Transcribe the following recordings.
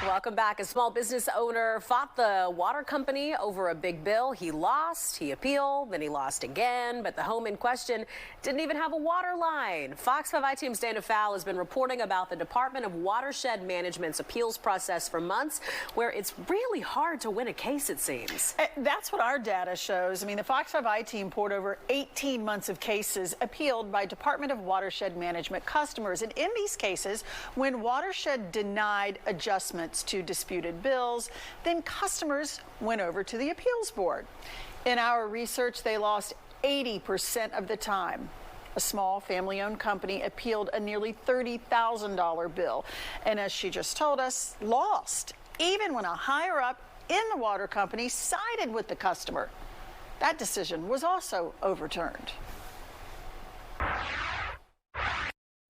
Welcome back. A small business owner fought the water company over a big bill. He lost, he appealed, then he lost again, but the home in question didn't even have a water line. Fox 5 I-Team's Dana Fowle has been reporting about the Department of Watershed Management's appeals process for months, where it's really hard to win a case, it seems. That's what our data shows. I mean, the Fox 5 I-Team poured over 18 months of cases appealed by Department of Watershed Management customers. And in these cases, when Watershed denied adjustments to disputed bills, then customers went over to the appeals board. In our research, they lost 80% of the time. A small family-owned company appealed a nearly $30,000 bill, and as she just told us, lost, even when a higher-up in the water company sided with the customer. That decision was also overturned.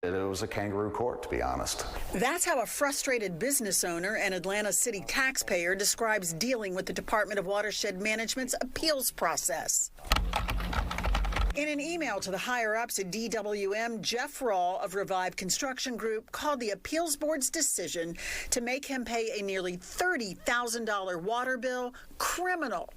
It was a kangaroo court, to be honest. That's how a frustrated business owner and Atlanta City taxpayer describes dealing with the Department of Watershed Management's appeals process. In an email to the higher-ups at DWM, Jeff Rawl of Revive Construction Group called the appeals board's decision to make him pay a nearly $30,000 water bill criminal.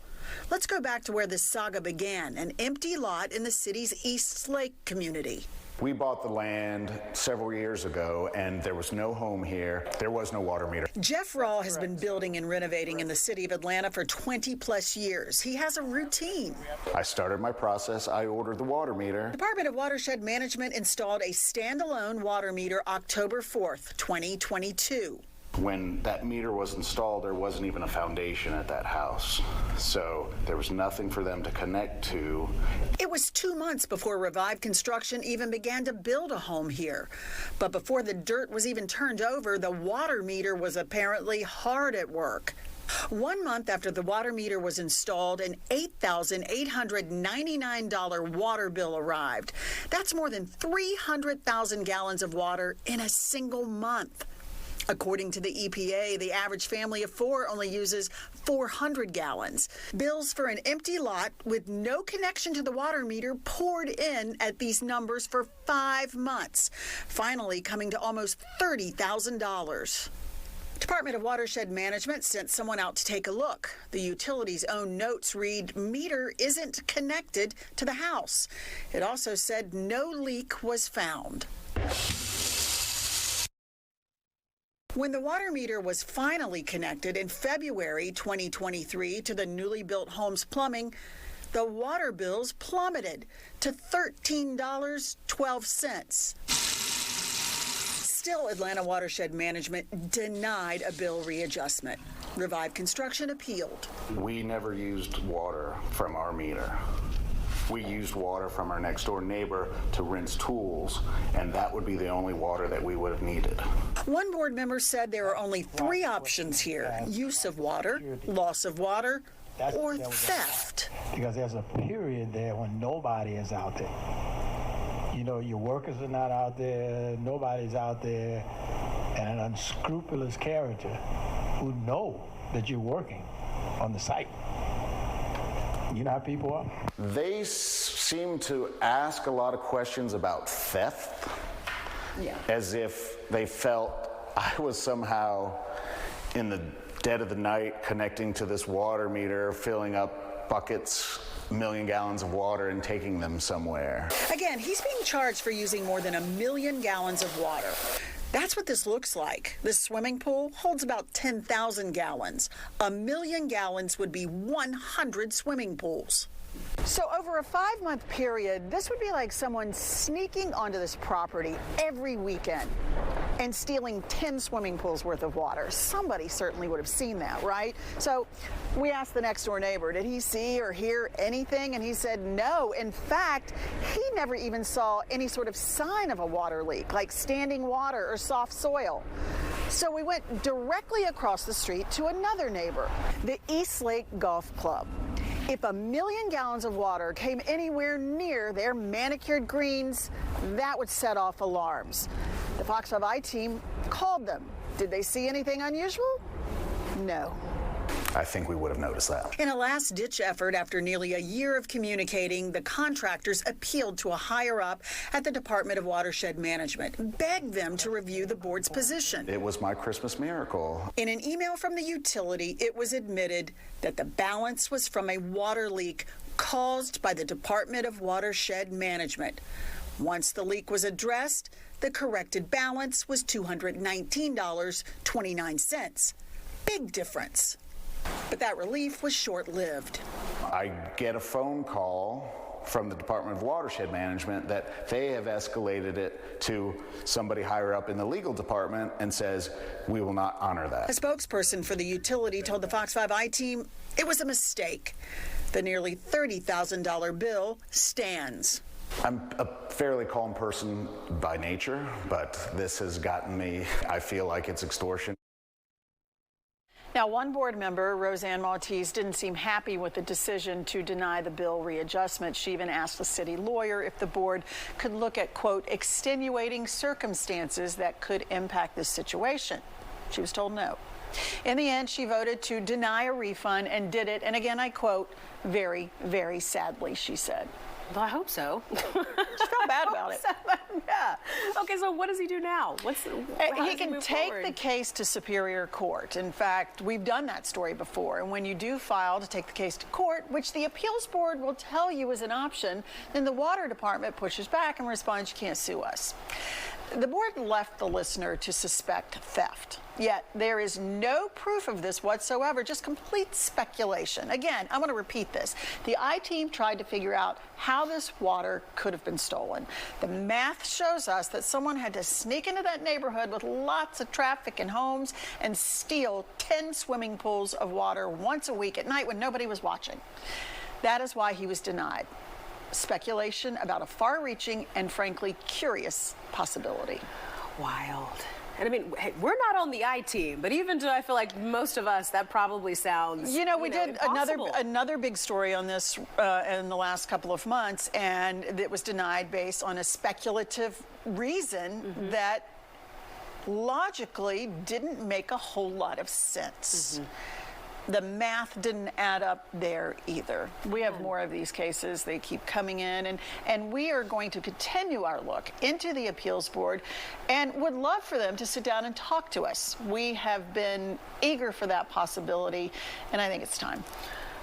Let's go back to where this saga began, an empty lot in the city's East Lake community. We bought the land several years ago, and there was no home here. There was no water meter. Jeff Rawl has been building and renovating in the city of Atlanta for 20-plus years. He has a routine. I started my process. I ordered the water meter. Department of Watershed Management installed a standalone water meter October 4th, 2022. When that meter was installed, there wasn't even a foundation at that house. So there was nothing for them to connect to. It was 2 months before Revive Construction even began to build a home here. But before the dirt was even turned over, the water meter was apparently hard at work. 1 month after the water meter was installed, an $8,899 water bill arrived. That's more than 300,000 gallons of water in a single month. According to the EPA, the average family of 4 only uses 400 gallons. Bills for an empty lot with no connection to the water meter poured in at these numbers for 5 months, finally coming to almost $30,000. Department of Watershed Management sent someone out to take a look. The utility's own notes read, "Meter isn't connected to the house." It also said no leak was found. When the water meter was finally connected in February 2023 to the newly built home's plumbing, the water bills plummeted to $13.12. Still, Atlanta Watershed Management denied a bill readjustment. Revive Construction appealed. We never used water from our meter. We used water from our next door neighbor to rinse tools, and that would be the only water that we would have needed. One board member said there are only 3 options here: use of water, loss of water, or theft. Because there's a period there when nobody is out there. You know, your workers are not out there, nobody's out there, and an unscrupulous character who know that you're working on the site. You know how people are? They seem to ask a lot of questions about theft, as if they felt I was somehow in the dead of the night connecting to this water meter, filling up buckets, 1 million gallons of water, and taking them somewhere. Again, he's being charged for using more than 1 million gallons of water. That's what this looks like. This swimming pool holds about 10,000 gallons. 1 million gallons would be 100 swimming pools. So over a 5-month period, this would be like someone sneaking onto this property every weekend and stealing 10 swimming pools worth of water. Somebody certainly would have seen that, right? So we asked the next door neighbor, did he see or hear anything? And he said no. In fact, he never even saw any sort of sign of a water leak, like standing water or soft soil. So we went directly across the street to another neighbor, the East Lake Golf Club. If 1 million gallons of water came anywhere near their manicured greens, that would set off alarms. The Fox 5 I team called them. Did they see anything unusual? No. I think we would have noticed that. In a last-ditch effort, after nearly a year of communicating, the contractors appealed to a higher-up at the Department of Watershed Management, begged them to review the board's position. It was my Christmas miracle. In an email from the utility, it was admitted that the balance was from a water leak caused by the Department of Watershed Management. Once the leak was addressed, the corrected balance was $219.29. Big difference. But that relief was short-lived. I get a phone call from the Department of Watershed Management that they have escalated it to somebody higher up in the legal department and says, we will not honor that. A spokesperson for the utility told the Fox 5 I-Team it was a mistake. The nearly $30,000 bill stands. I'm a fairly calm person by nature, but this has gotten me, I feel like it's extortion. Now, one board member, Roseanne Maltese, didn't seem happy with the decision to deny the bill readjustment. She even asked the city lawyer if the board could look at, quote, extenuating circumstances that could impact this situation. She was told no. In the end, she voted to deny a refund and did it, and again, I quote, very, very sadly, she said. Well, I hope so. She felt bad about it. Yeah. Okay, so what does he do now? He can take the case to Superior Court. In fact, we've done that story before. And when you do file to take the case to court, which the appeals board will tell you is an option, then the water department pushes back and responds, you can't sue us. The board left the listener to suspect theft. Yet there is no proof of this whatsoever, just complete speculation. Again, I'm going to repeat this. The I-Team tried to figure out how this water could have been stolen. The math shows us that someone had to sneak into that neighborhood with lots of traffic and homes and steal 10 swimming pools of water once a week at night when nobody was watching. That is why he was denied. Speculation about a far-reaching and frankly curious possibility. Wild. And I mean, hey, we're not on the I-Team, but even to, I feel like most of us, that probably sounds, we did impossible. another big story on this in the last couple of months, and it was denied based on a speculative reason that logically didn't make a whole lot of sense. The math didn't add up there either. We have more of these cases. They keep coming in, and we are going to continue our look into the appeals board and would love for them to sit down and talk to us. We have been eager for that possibility, and I think it's time.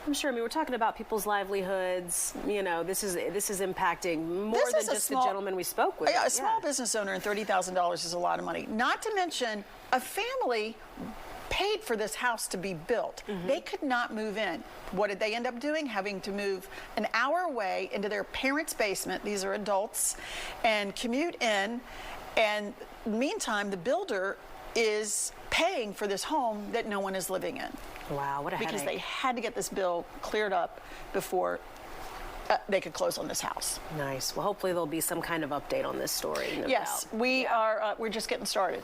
I'm sure. I mean, we're talking about people's livelihoods. You know, this is impacting more than just the gentleman we spoke with. A small business owner and $30,000 is a lot of money. Not to mention a family paid for this house to be built. They could not move in. What did they end up doing? Having to move an hour away into their parents' basement, these are adults, and commute in. And meantime, the builder is paying for this home that no one is living in. Wow, what a headache. Because they had to get this bill cleared up before they could close on this house. Nice. Well, hopefully there'll be some kind of update on this story. Yes, we are. We're just getting started.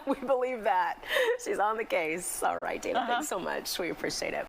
We believe that. She's on the case. All right, Dana, thanks so much. We appreciate it.